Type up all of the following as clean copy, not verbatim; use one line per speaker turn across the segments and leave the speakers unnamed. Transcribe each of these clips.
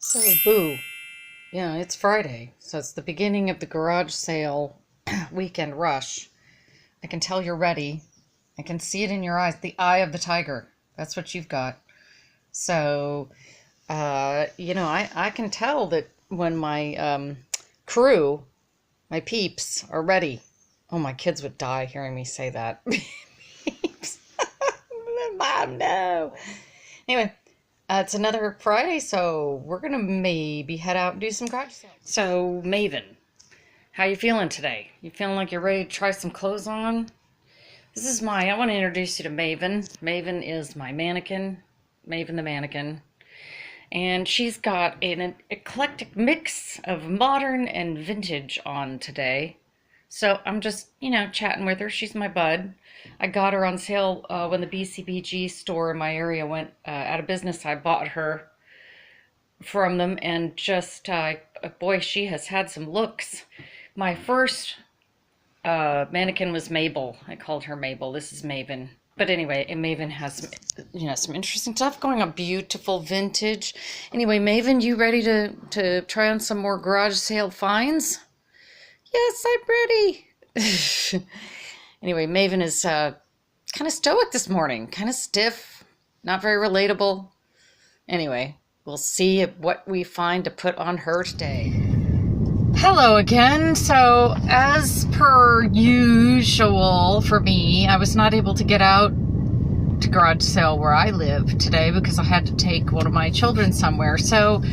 So, boo. Yeah, it's Friday, so it's the beginning of the garage sale weekend rush. I can tell you're ready. I can see it in your eyes. The eye of the tiger. That's what you've got. So, I can tell that when my crew, my peeps, are ready. Oh, my kids would die hearing me say that. Peeps. Mom, no. Anyway, it's another Friday, so we're gonna maybe head out and do some garage sales. So, Maven, how you feeling today? You feeling like you're ready to try some clothes on? I want to introduce you to Maven. Maven is my mannequin, Maven the mannequin. And she's got an eclectic mix of modern and vintage on today. So I'm just, chatting with her. She's my bud. I got her on sale when the BCBG store in my area went out of business. I bought her from them, and just, boy, she has had some looks. My first mannequin was Mabel. I called her Mabel. This is Maven. But anyway, and Maven has some interesting stuff going on. Beautiful vintage. Anyway, Maven, you ready to try on some more garage sale finds? Yes, I'm ready. Anyway, Maven is kind of stoic this morning. Kind of stiff. Not very relatable. Anyway, we'll see what we find to put on her today. Hello again. So, as per usual for me, I was not able to get out to garage sale where I live today because I had to take one of my children somewhere. So,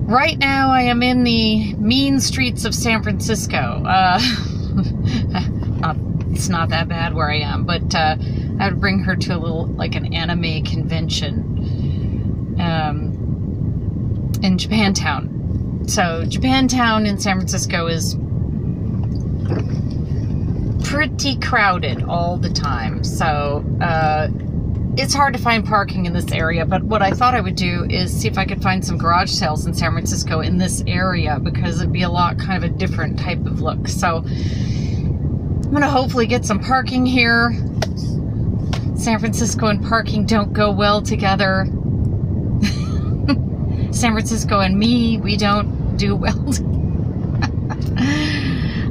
right now I am in the mean streets of San Francisco. It's not that bad where I am, but I would bring her to an anime convention in Japantown. So Japantown in San Francisco is pretty crowded all the time. So it's hard to find parking in this area. But what I thought I would do is see if I could find some garage sales in San Francisco in this area, because it'd be kind of a different type of look. So I'm going to hopefully get some parking here. San Francisco and parking don't go well together. San Francisco and me, we don't do well.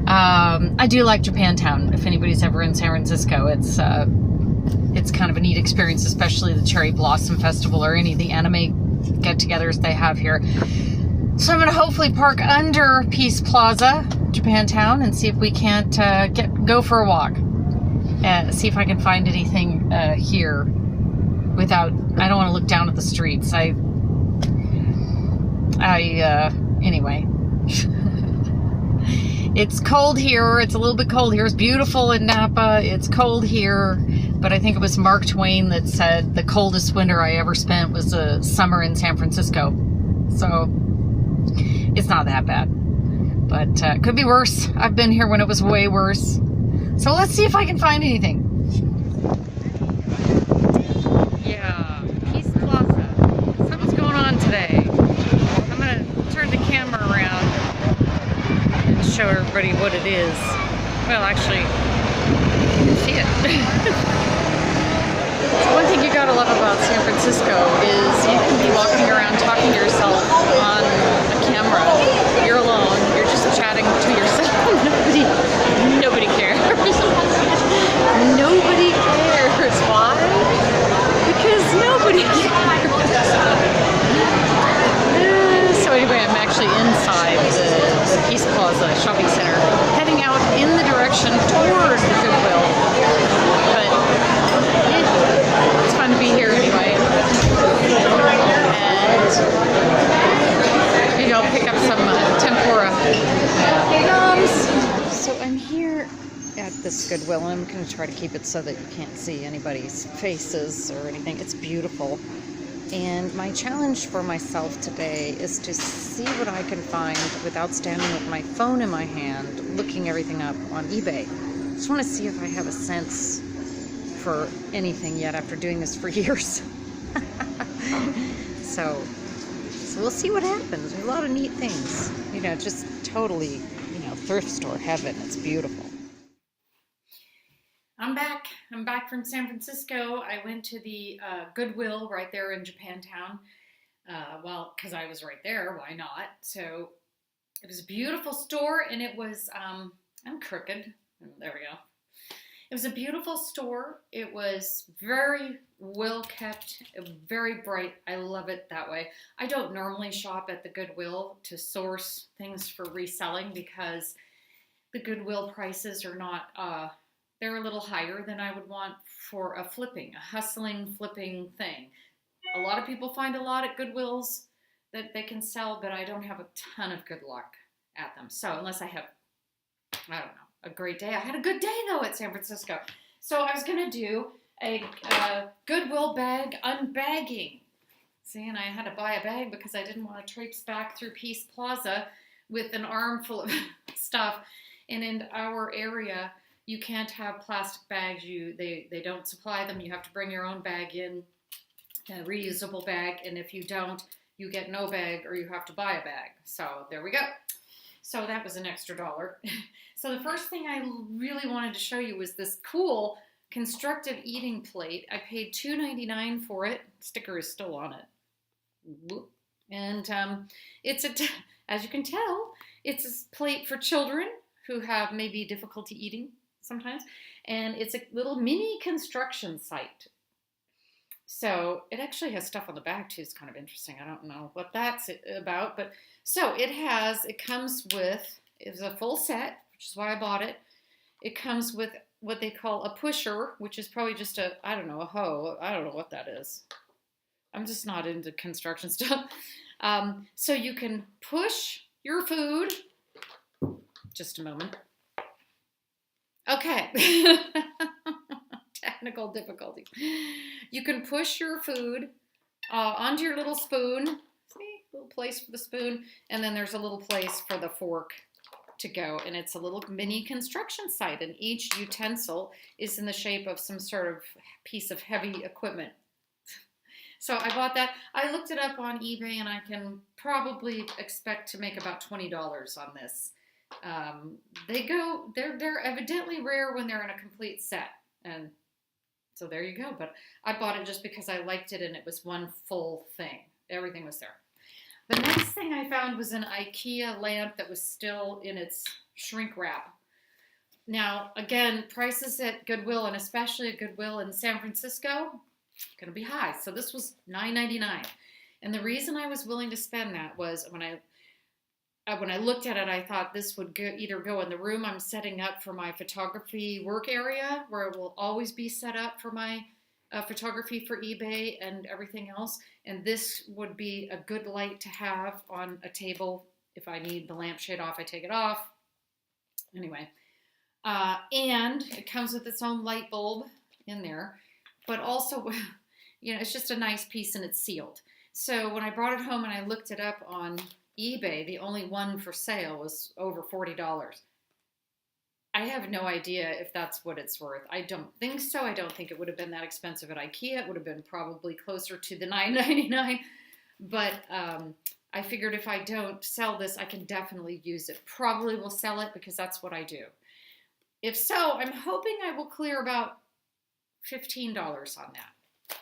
I do like Japantown. If anybody's ever in San Francisco, it's kind of a neat experience, especially the Cherry Blossom Festival or any of the anime get-togethers they have here. So I'm going to hopefully park under Peace Plaza, Japantown, and see if we can't go for a walk and see if I can find anything here without. I don't want to look down at the streets. Anyway. It's cold here. It's a little bit cold here. It's beautiful in Napa. It's cold here. But I think it was Mark Twain that said the coldest winter I ever spent was a summer in San Francisco. So it's not that bad. But it could be worse. I've been here when it was way worse. So let's see if I can find anything. Yeah, Peace Plaza. So what's going on today? I'm going to turn the camera around and show everybody what it is. Well, actually, you can see it. So one thing you gotta love about San Francisco is you can be walking around talking to yourself on a camera. You're alone. You're just chatting to yourself. Nobody cares. Nobody cares. Why? Because nobody cares. So anyway, I'm actually inside the Peace Plaza shopping center, heading out in the direction toward the Goodwill. But it's fun to be here anyway. And maybe I'll pick up some tempura gums. So I'm here at this Goodwill, and I'm going to try to keep it so that you can't see anybody's faces or anything. It's beautiful. And my challenge for myself today is to see what I can find without standing with my phone in my hand, looking everything up on eBay. Just want to see if I have a sense for anything yet after doing this for years. So we'll see what happens. There's a lot of neat things. Just totally, thrift store heaven. It's beautiful. I'm back. From San Francisco. I went to the Goodwill right there in Japantown. Well, because I was right there, why not? So it was a beautiful store, and it was, I'm crooked. There we go. It was a beautiful store. It was very well kept, very bright. I love it that way. I don't normally shop at the Goodwill to source things for reselling because the Goodwill prices are not, they're a little higher than I would want for a hustling, flipping thing. A lot of people find a lot at Goodwills that they can sell, but I don't have a ton of good luck at them. So unless I have, I don't know, a great day. I had a good day though at San Francisco. So I was going to do a Goodwill bag unbagging. See, and I had to buy a bag because I didn't want to traipse back through Peace Plaza with an armful of stuff. And in our area, you can't have plastic bags. They don't supply them. You have to bring your own bag in, a reusable bag. And if you don't, you get no bag or you have to buy a bag. So there we go. So that was an extra $1. So the first thing I really wanted to show you was this cool constructive eating plate. I paid $2.99 for it. Sticker is still on it. And as you can tell, it's a plate for children who have maybe difficulty eating sometimes. And it's a little mini construction site. So it actually has stuff on the back too. It's kind of interesting. I don't know what that's about, but so it comes with, it was a full set, which is why I bought it. It comes with what they call a pusher, which is probably just a hoe. I don't know what that is. I'm just not into construction stuff. So you can push your food. Just a moment. Okay. Technical difficulties. You can push your food onto your little spoon. See, little place for the spoon, and then there's a little place for the fork to go. And it's a little mini construction site, and each utensil is in the shape of some sort of piece of heavy equipment. So I bought that. I looked it up on eBay, and I can probably expect to make about $20 on this. They're evidently rare when they're in a complete set, and so there you go. But I bought it just because I liked it, and it was one full thing. Everything was there. The next thing I found was an IKEA lamp that was still in its shrink wrap. Now, again, prices at Goodwill, and especially at Goodwill in San Francisco, going to be high. So this was $9.99. And the reason I was willing to spend that was when I looked at it, I thought this would either go in the room I'm setting up for my photography work area, where it will always be set up for my photography for eBay and everything else. And this would be a good light to have on a table. If I need the lampshade off, I take it off. Anyway, and it comes with its own light bulb in there. But also, it's just a nice piece and it's sealed. So when I brought it home and I looked it up on eBay, the only one for sale was over $40. I have no idea if that's what it's worth. I don't think so. I don't think it would have been that expensive at IKEA. It would have been probably closer to the $9.99. But I figured if I don't sell this, I can definitely use it. Probably will sell it because that's what I do. If so, I'm hoping I will clear about $15 on that.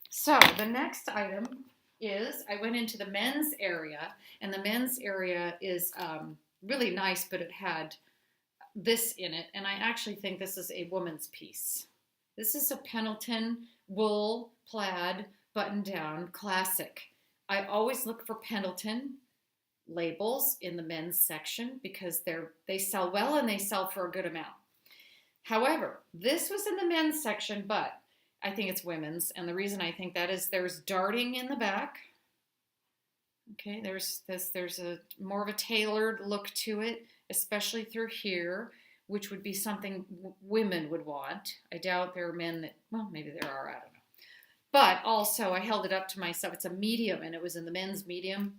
So the next item is I went into the men's area, and the men's area is really nice, but it had this in it, and I actually think this is a woman's piece. This is a Pendleton wool plaid button-down classic. I always look for Pendleton labels in the men's section because they sell well and they sell for a good amount. However, this was in the men's section, but I think it's women's, and the reason I think that is there's darting in the back. Okay, there's a more of a tailored look to it, especially through here, which would be something women would want. I doubt there are men that, well, maybe there are, I don't know. But also, I held it up to myself. It's a medium, and it was in the men's medium.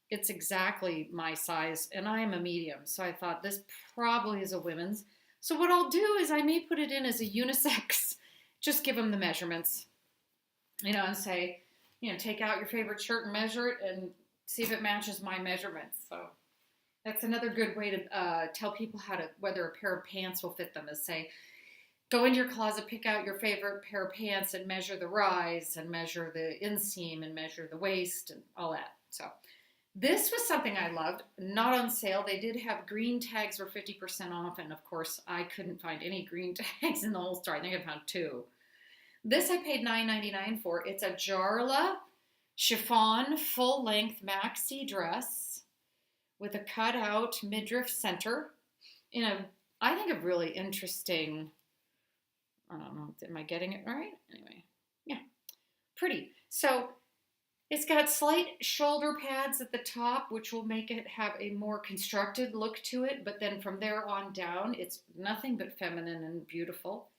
It's exactly my size, and I am a medium, so I thought this probably is a women's. So what I'll do is I may put it in as a unisex. Just give them the measurements, and say, take out your favorite shirt and measure it and see if it matches my measurements. So that's another good way to tell people whether a pair of pants will fit them, is say, go into your closet, pick out your favorite pair of pants and measure the rise and measure the inseam and measure the waist and all that. So this was something I loved. Not on sale. They did have green tags were 50% off, and of course I couldn't find any green tags in the whole store. I think I found 2. This I paid $9.99 for. It's a Jarla chiffon full-length maxi dress with a cutout midriff center in a, I think, a really interesting, I don't know, am I getting it right? Anyway, yeah, pretty. So it's got slight shoulder pads at the top, which will make it have a more constructed look to it, but then from there on down, it's nothing but feminine and beautiful.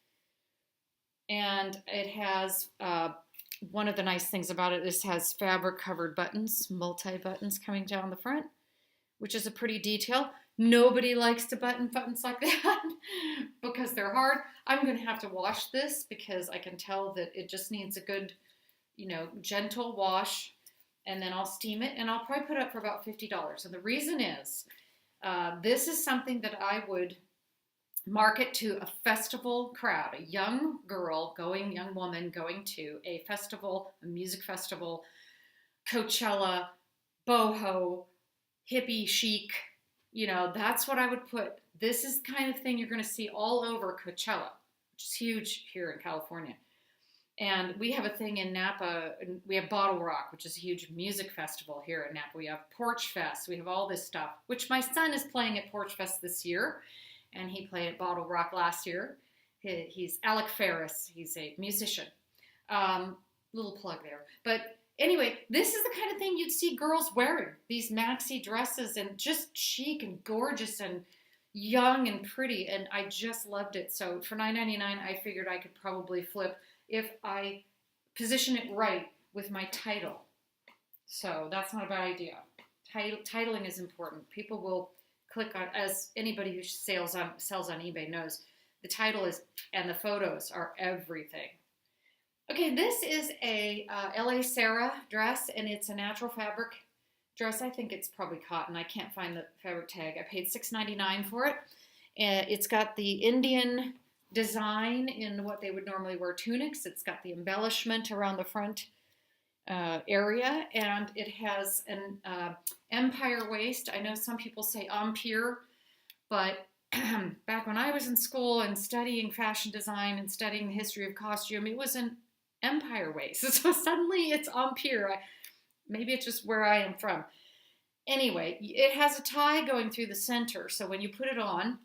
And it has, one of the nice things about it, this has fabric covered buttons, multi-buttons coming down the front, which is a pretty detail. Nobody likes to button buttons like that because they're hard. I'm going to have to wash this because I can tell that it just needs a good, gentle wash, and then I'll steam it, and I'll probably put it up for about $50. And the reason is, this is something that I would market to a festival crowd, a young woman going to a festival, a music festival, Coachella, boho, hippie chic. That's what I would put. This is the kind of thing you're going to see all over Coachella, which is huge here in California. And we have a thing in Napa. We have Bottle Rock, which is a huge music festival here in Napa. We have Porch Fest. We have all this stuff, which my son is playing at Porch Fest this year. And he played at Bottle Rock last year. He's Alec Ferris. He's a musician. Little plug there. But anyway, this is the kind of thing you'd see girls wearing. These maxi dresses, and just chic and gorgeous and young and pretty. And I just loved it. So for $9.99, I figured I could probably flip if I position it right with my title. So that's not a bad idea. Titling is important. People will click on, as anybody who sells on eBay knows, the title is, and the photos are everything. Okay, this is a LA Sarah dress, and it's a natural fabric dress. I think it's probably cotton. I can't find the fabric tag. I paid $6.99 for it. It's got the Indian design in what they would normally wear tunics. It's got the embellishment around the front area, and it has an empire waist. I know some people say empire, but back when I was in school and studying fashion design and studying the history of costume, it was an empire waist. So suddenly it's empire. Maybe it's just where I am from. Anyway, it has a tie going through the center, so when you put it on,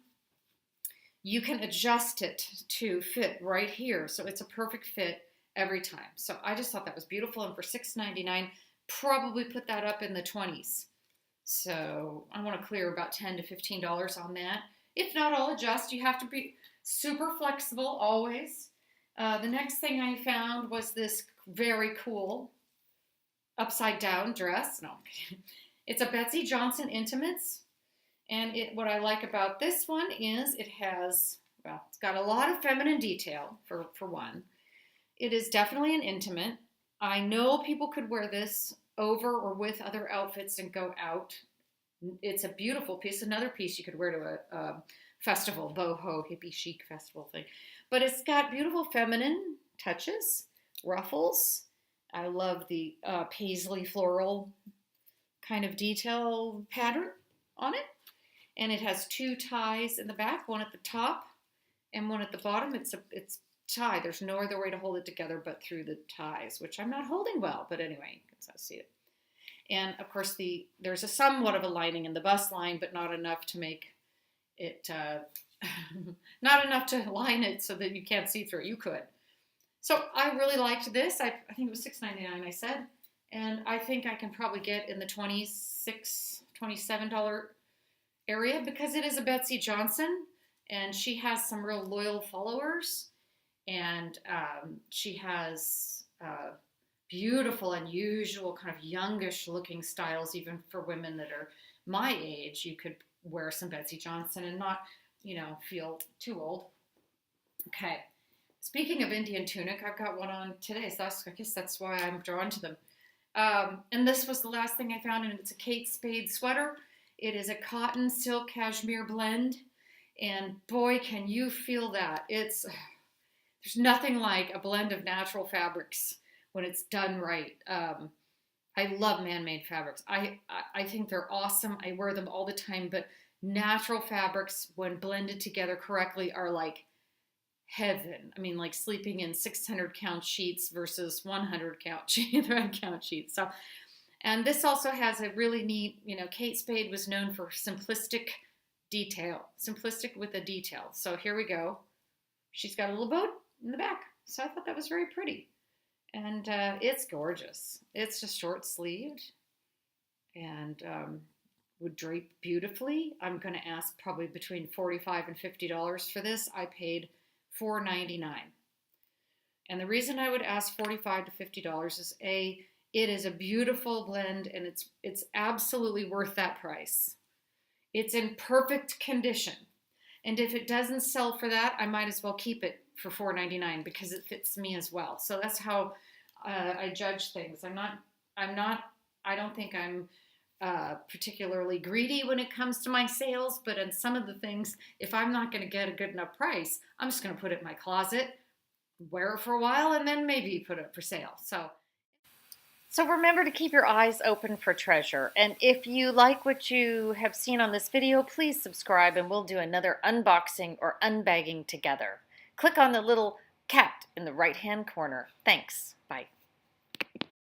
you can adjust it to fit right here. So it's a perfect fit every time. So I just thought that was beautiful. And for $6.99, probably put that up in the 20s. So I want to clear about $10 to $15 on that. If not, I'll adjust. You have to be super flexible always. The next thing I found was this very cool upside down dress. No, it's a Betsey Johnson Intimates. And what I like about this one is it has, it's got a lot of feminine detail for one. It is definitely an intimate. I know people could wear this over or with other outfits and go out. It's a beautiful piece. Another piece you could wear to a festival, boho, hippie chic festival thing. But it's got beautiful feminine touches, ruffles. I love the paisley floral kind of detail pattern on it. And it has 2 ties in the back, one at the top and one at the bottom. It's tie. There's no other way to hold it together but through the ties, which I'm not holding well, but anyway, you can see it. And of course, there's a somewhat of a lining in the bust line, but not enough to make it, not enough to line it so that you can't see through it. You could. So I really liked this. I think it was $6.99, I said, and I think I can probably get in the $26, $27 area because it is a Betsey Johnson, and she has some real loyal followers, and she has beautiful, unusual, kind of youngish looking styles, even for women that are my age. You could wear some Betsey Johnson and not, feel too old. Okay. Speaking of Indian tunic, I've got one on today, so I guess that's why I'm drawn to them. And this was the last thing I found, and it's a Kate Spade sweater. It is a cotton silk cashmere blend, and boy, can you feel that. It's There's nothing like a blend of natural fabrics when it's done right. I love man-made fabrics. I think they're awesome. I wear them all the time, but natural fabrics, when blended together correctly, are like heaven. I mean, like sleeping in 600 count sheets versus 100 count thread count sheets. So, and this also has a really neat, Kate Spade was known for simplistic with a detail. So here we go. She's got a little boat in the back. So I thought that was very pretty. And it's gorgeous. It's just short sleeved and would drape beautifully. I'm going to ask probably between $45 and $50 for this. I paid $4.99. And the reason I would ask $45 to $50 is it is a beautiful blend, and it's absolutely worth that price. It's in perfect condition. And if it doesn't sell for that, I might as well keep it for $4.99 because it fits me as well. So that's how I judge things. I don't think I'm particularly greedy when it comes to my sales, but in some of the things, if I'm not going to get a good enough price, I'm just going to put it in my closet, wear it for a while, and then maybe put it for sale. So remember to keep your eyes open for treasure. And if you like what you have seen on this video, please subscribe and we'll do another unboxing or unbagging together. Click on the little cat in the right-hand corner. Thanks.